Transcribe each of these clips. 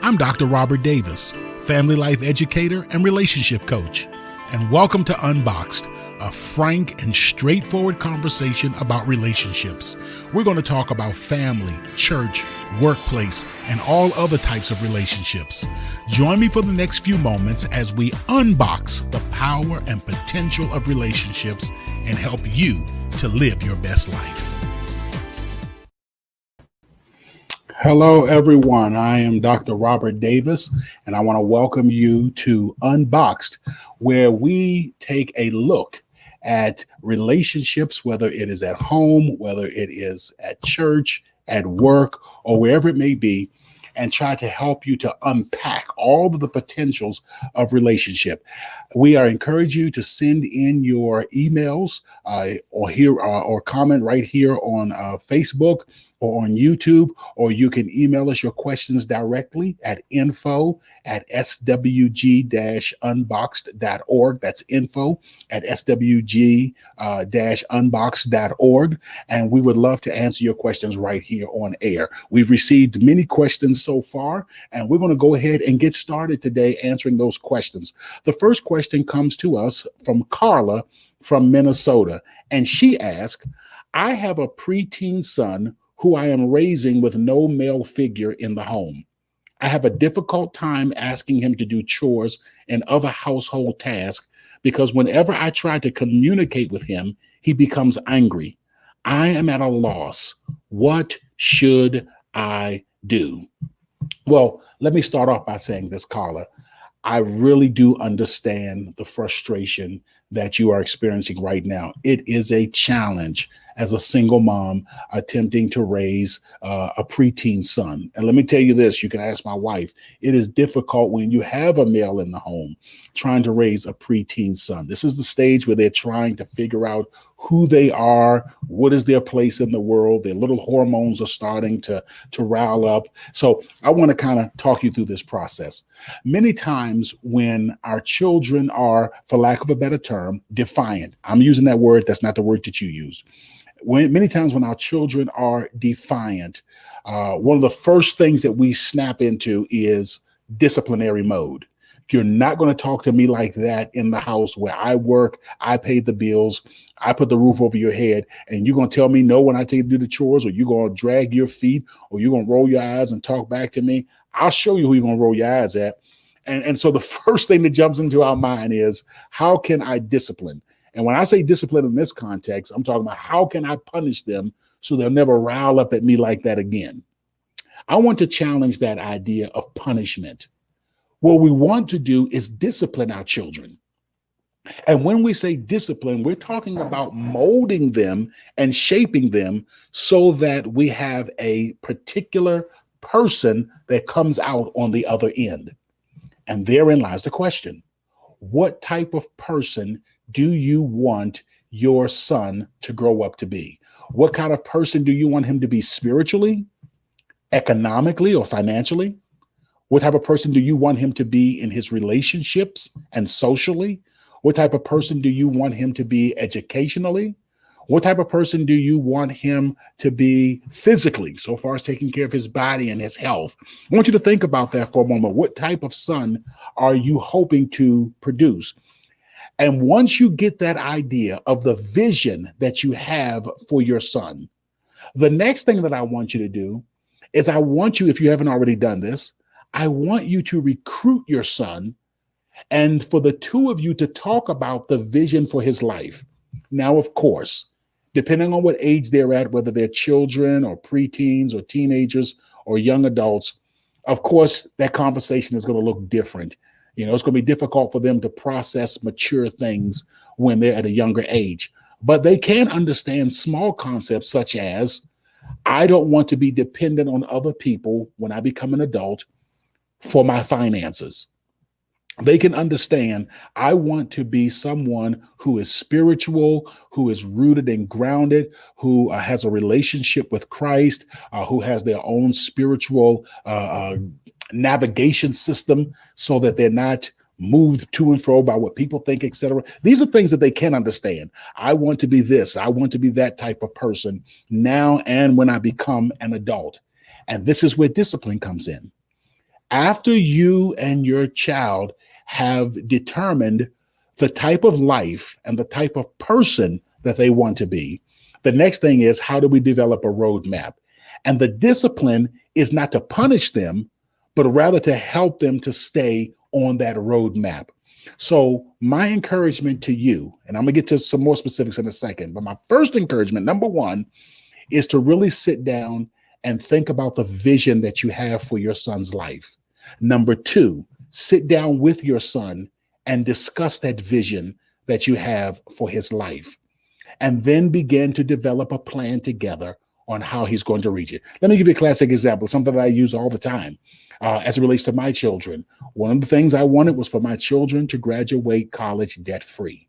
I'm Dr. Robert Davis, family life educator and relationship coach, and welcome to Unboxed, a frank and straightforward conversation about relationships. We're going to talk about family, church, workplace, and all other types of relationships. Join me for the next few moments as we unbox the power and potential of relationships and help you to live your best life. Hello, everyone. I am Dr. Robert Davis, and I want to welcome you to Unboxed, where we take a look at relationships, whether it is at home, whether it is at church, at work, or wherever it may be, and try to help you to unpack all of the potentials of relationship. We are encourage you to send in your emails or comment right here on Facebook or on YouTube, or you can email us your questions directly at info@swg-unboxed.org. That's info@swg-unboxed.org. And we would love to answer your questions right here on air. We've received many questions so far, and we're going to go ahead and get started today answering those questions. The first question comes to us from Carla from Minnesota, and she asked, I have a preteen son who I am raising with no male figure in the home. I have a difficult time asking him to do chores and other household tasks because whenever I try to communicate with him, he becomes angry. I am at a loss. What should I do? Well, let me start off by saying this, Carla. I really do understand the frustration that you are experiencing right now. It is a challenge as a single mom attempting to raise a preteen son. And let me tell you this, you can ask my wife, it is difficult when you have a male in the home trying to raise a preteen son. This is the stage where they're trying to figure out who they are, what is their place in the world. Their little hormones are starting to rile up. So I want to kind of talk you through this process. Many times when our children are, for lack of a better term, defiant, I'm using that word, that's not the word that you used. Many times when our children are defiant, one of the first things that we snap into is disciplinary mode. You're not going to talk to me like that in the house where I work, I pay the bills, I put the roof over your head, and you're going to tell me no when I take you to do the chores, or you're going to drag your feet, or you're going to roll your eyes and talk back to me. I'll show you who you're going to roll your eyes at. And so the first thing that jumps into our mind is, how can I discipline? And when I say discipline in this context, I'm talking about how can I punish them so they'll never rile up at me like that again. I want to challenge that idea of punishment. What we want to do is discipline our children. And when we say discipline, we're talking about molding them and shaping them so that we have a particular person that comes out on the other end. And therein lies the question. What type of person do you want your son to grow up to be? What kind of person do you want him to be spiritually, economically, or financially? What type of person do you want him to be in his relationships and socially? What type of person do you want him to be educationally? What type of person do you want him to be physically, so far as taking care of his body and his health? I want you to think about that for a moment. What type of son are you hoping to produce? And once you get that idea of the vision that you have for your son, the next thing that I want you to do is I want you, if you haven't already done this, I want you to recruit your son and for the two of you to talk about the vision for his life. Now, of course, depending on what age they're at, whether they're children or preteens or teenagers or young adults, of course, that conversation is going to look different. You know, it's going to be difficult for them to process mature things when they're at a younger age, but they can understand small concepts such as, I don't want to be dependent on other people when I become an adult for my finances. They can understand, I want to be someone who is spiritual, who is rooted and grounded, who has a relationship with Christ, who has their own spiritual navigation system so that they're not moved to and fro by what people think, etc. These are things that they can understand. I want to be this. I want to be that type of person now and when I become an adult. And this is where discipline comes in. After you and your child have determined the type of life and the type of person that they want to be, the next thing is, how do we develop a roadmap? And the discipline is not to punish them, but rather to help them to stay on that roadmap. So, my encouragement to you, and I'm going to get to some more specifics in a second, but my first encouragement, number one, is to really sit down and think about the vision that you have for your son's life. Number two, sit down with your son and discuss that vision that you have for his life, and then begin to develop a plan together on how he's going to reach it. Let me give you a classic example, something that I use all the time as it relates to my children. One of the things I wanted was for my children to graduate college debt free.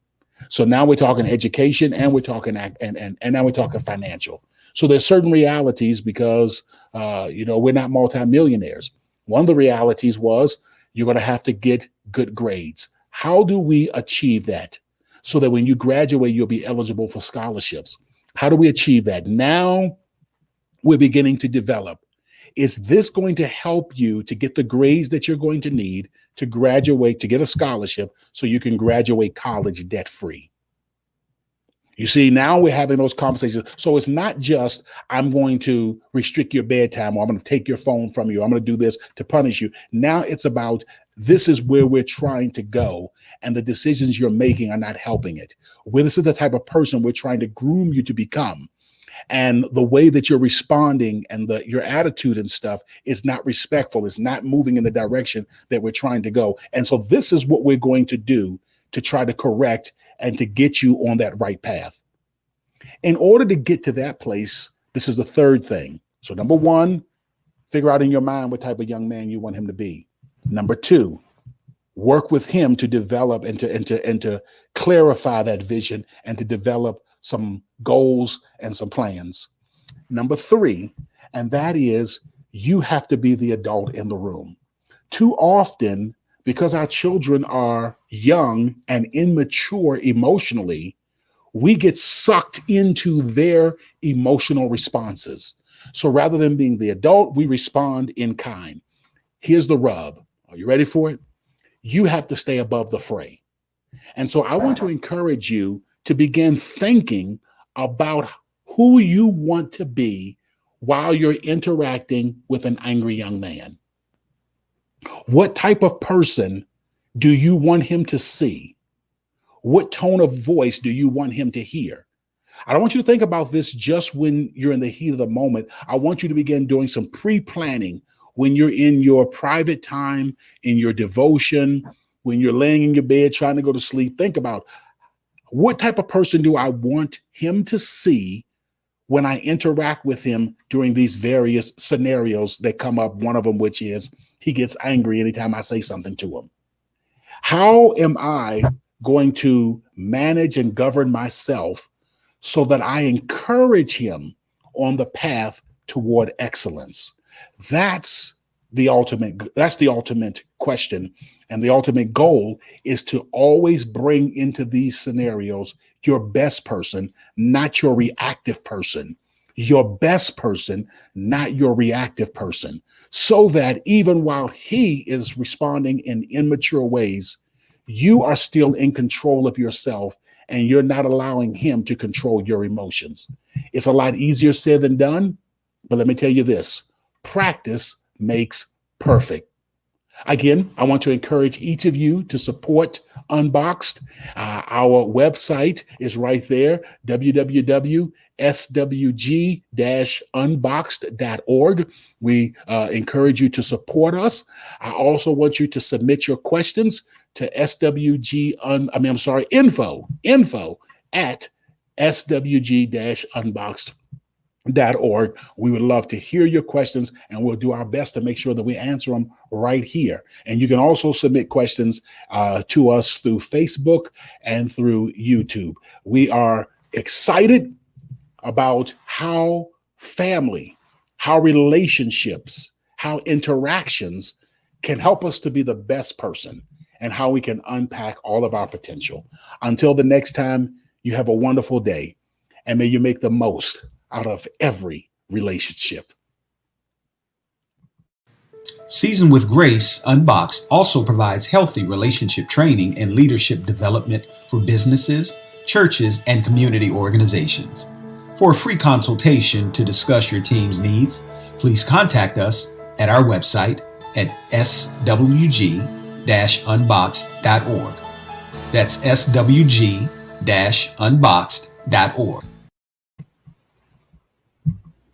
So now we're talking education, and we're talking and now we're talking financial. So there's certain realities because we're not multimillionaires. One of the realities was you're going to have to get good grades. How do we achieve that so that when you graduate, you'll be eligible for scholarships? How do we achieve that? Now we're beginning to develop. Is this going to help you to get the grades that you're going to need to graduate, to get a scholarship so you can graduate college debt free? You see, now we're having those conversations. So it's not just, I'm going to restrict your bedtime, or I'm going to take your phone from you, I'm going to do this to punish you. Now it's about, this is where we're trying to go, and the decisions you're making are not helping it. This is the type of person we're trying to groom you to become. And the way that you're responding and your attitude and stuff is not respectful. It's not moving in the direction that we're trying to go. And so this is what we're going to do to try to correct and to get you on that right path. In order to get to that place, this is the third thing. So number one, figure out in your mind what type of young man you want him to be. Number two, work with him to develop and to clarify that vision and to develop some goals and some plans. Number three, and that is, you have to be the adult in the room. Too often, because our children are young and immature emotionally, we get sucked into their emotional responses. So rather than being the adult, we respond in kind. Here's the rub. Are you ready for it? You have to stay above the fray. And so I want to encourage you to begin thinking about who you want to be while you're interacting with an angry young man. What type of person do you want him to see? What tone of voice do you want him to hear? I don't want you to think about this just when you're in the heat of the moment. I want you to begin doing some pre-planning when you're in your private time, in your devotion, when you're laying in your bed trying to go to sleep. Think about, what type of person do I want him to see when I interact with him during these various scenarios that come up? One of them, which is, he gets angry anytime I say something to him. How am I going to manage and govern myself so that I encourage him on the path toward excellence? That's the ultimate question. And the ultimate goal is to always bring into these scenarios your best person, not your reactive person. Your best person, not your reactive person. So that even while he is responding in immature ways, you are still in control of yourself and you're not allowing him to control your emotions. It's a lot easier said than done, but let me tell you this: practice makes perfect. Again, I want to encourage each of you to support Unboxed. Our website is right there, www.swg-unboxed.org. We encourage you to support us. I also want you to submit your questions to info at swg-unboxed.org. We would love to hear your questions, and we'll do our best to make sure that we answer them right here. And you can also submit questions to us through Facebook and through YouTube. We are excited about how family, how relationships, how interactions can help us to be the best person, and how we can unpack all of our potential. Until the next time, you have a wonderful day, and may you make the most out of every relationship. Seasoned with Grace, Unboxed also provides healthy relationship training and leadership development for businesses, churches, and community organizations. For a free consultation to discuss your team's needs, please contact us at our website at SWG-Unboxed.org. That's SWG-Unboxed.org.